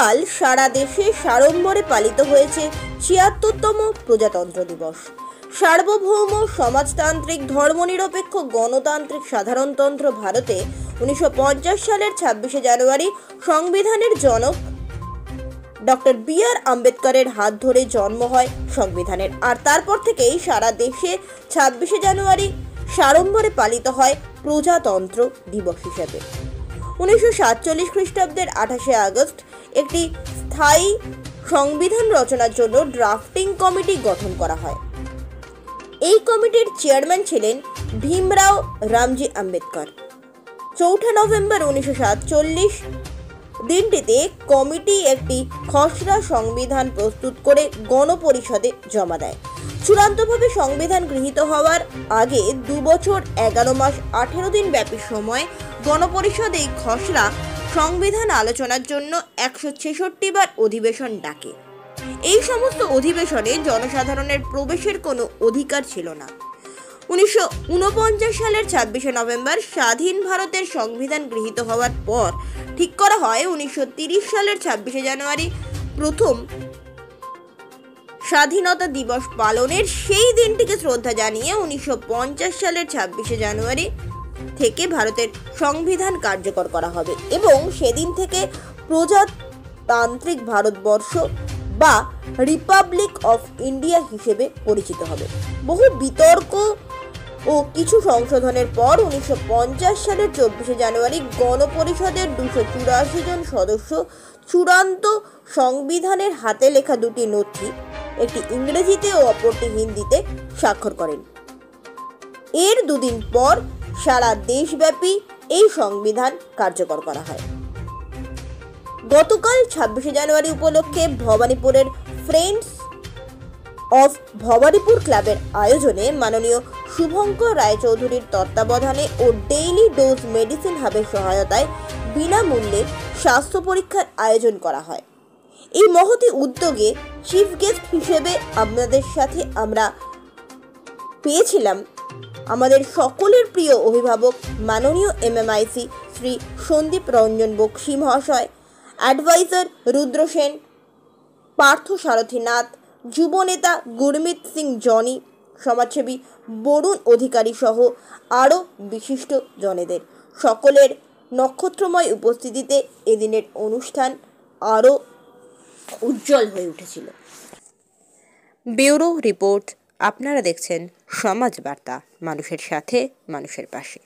গতকাল সারা দেশে সাড়ম্বরে পালিত হয়েছে ৭৬তম প্রজাতন্ত্র দিবস। সার্বভৌম সমাজতান্ত্রিক ধর্মনিরপেক্ষ গণতান্ত্রিক সাধারণতন্ত্র ভারতে ১৯৫০ সালের ২৬শে জানুয়ারি সংবিধানের জনক ডক্টর বি.আর. আম্বেদকরের হাত ধরে জন্ম হয় সংবিধানের। আর তারপর থেকেই সারা দেশে ২৬শে জানুয়ারি সাড়ম্বরে পালিত হয় প্রজাতন্ত্র দিবস হিসেবে। ১৯৪৭ খ্রিস্টাব্দের ২৮শে আগস্ট একটি স্থায়ী সংবিধান রচনার জন্য ড্রাফটিং কমিটি গঠন করা হয়। এই কমিটির চেয়ারম্যান ছিলেন ভীমরাও রামজি আম্বেদকর। ৪ নভেম্বর ১৯৪৭ দিনটিতে কমিটি একটি খসড়া সংবিধান প্রস্তুত করে গণপরিষদে জমা দেয়। চূড়ান্তভাবে সংবিধান গৃহীত হওয়ার আগে ২ বছর ১১ মাস ১৮ দিন ব্যাপী সময় গণপরিষদ এই খসড়া সংবিধান আলোচনার জন্য ১৬৬ বার অধিবেশন ডাকে। এই সমস্ত অধিবেশনে জনসাধারণের প্রবেশের কোনো অধিকার ছিল না। ১৯৪৯ সালের ২৬শে নভেম্বর স্বাধীন ভারতের সংবিধান গৃহীত হওয়ার পর ঠিক করা হয় ১৯৩০ সালের ২৬শে জানুয়ারি প্রথম স্বাধীনতা দিবস পালনের সেই দিনটিকে শ্রদ্ধা জানিয়ে ১৯৫০ সালের ২৬শে জানুয়ারি থেকে ভারতের সংবিধান কার্যকর করা হবে এবং সেদিন থেকে প্রজাতান্ত্রিক ভারতবর্ষ বা রিপাবলিক অফ ইন্ডিয়া হিসেবে পরিচিত হবে। বহু বিতর্ক ও কিছু সংশোধনের পর ১৯৫০ সালের ২৪শে জানুয়ারি গণপরিষদের ২৮৪ জন সদস্য চূড়ান্ত সংবিধানের হাতে লেখা দুটি নথি, একটি ইংরেজিতে ও অপরটি হিন্দিতে স্বাক্ষর করেন। এর দুদিন পর সারা দেশব্যাপী এই সংবিধান কার্যকর করা হয়। গতকাল ২৬শে জানুয়ারি উপলক্ষে ভবানীপুরের ফ্রেন্ডস অফ ভবানীপুর ক্লাবের আয়োজনে মাননীয় শুভঙ্কর রায়চৌধুরীর তত্ত্বাবধানে ও ডেইলি ডোজ মেডিসিন হাবের সহায়তায় বিনামূল্যে স্বাস্থ্য পরীক্ষার আয়োজন করা হয়। এই মহতি উদ্যোগে চিফ গেস্ট হিসেবে আপনাদের সাথে আমরা পেয়েছিলাম আমাদের সকলের প্রিয় অভিভাবক মাননীয় MMIC শ্রী সন্দীপ রঞ্জন বক্সী মহাশয়, অ্যাডভাইজার রুদ্র সেন, পার্থ সারথী নাথ, যুবনেতা গুরমিত সিং জনি, সমাজসেবী বরুণ অধিকারী সহ আরও বিশিষ্ট জনেদের সকলের নক্ষত্রময় উপস্থিতিতে এদিনের অনুষ্ঠান আরও উজ্জ্বল হয়ে উঠেছিল। Bureau report. আপনারা দেখছেন সমাজ বার্তা, মানুষের সাথে মানুষের পাশে।